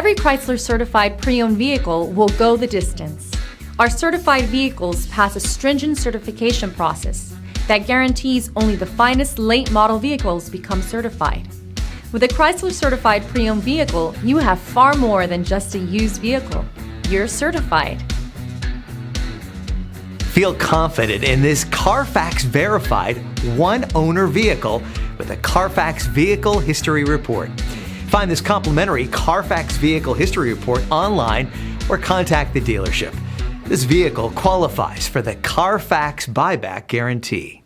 Every Chrysler certified pre-owned vehicle will go the distance. Our certified vehicles pass a stringent certification process that guarantees only the finest late model vehicles become certified. With a Chrysler certified pre-owned vehicle, you have far more than just a used vehicle. You're certified. Feel confident in this Carfax verified one-owner vehicle with a Carfax Vehicle History Report. Find this complimentary Carfax Vehicle History Report online or contact the dealership. This vehicle qualifies for the Carfax Buyback Guarantee.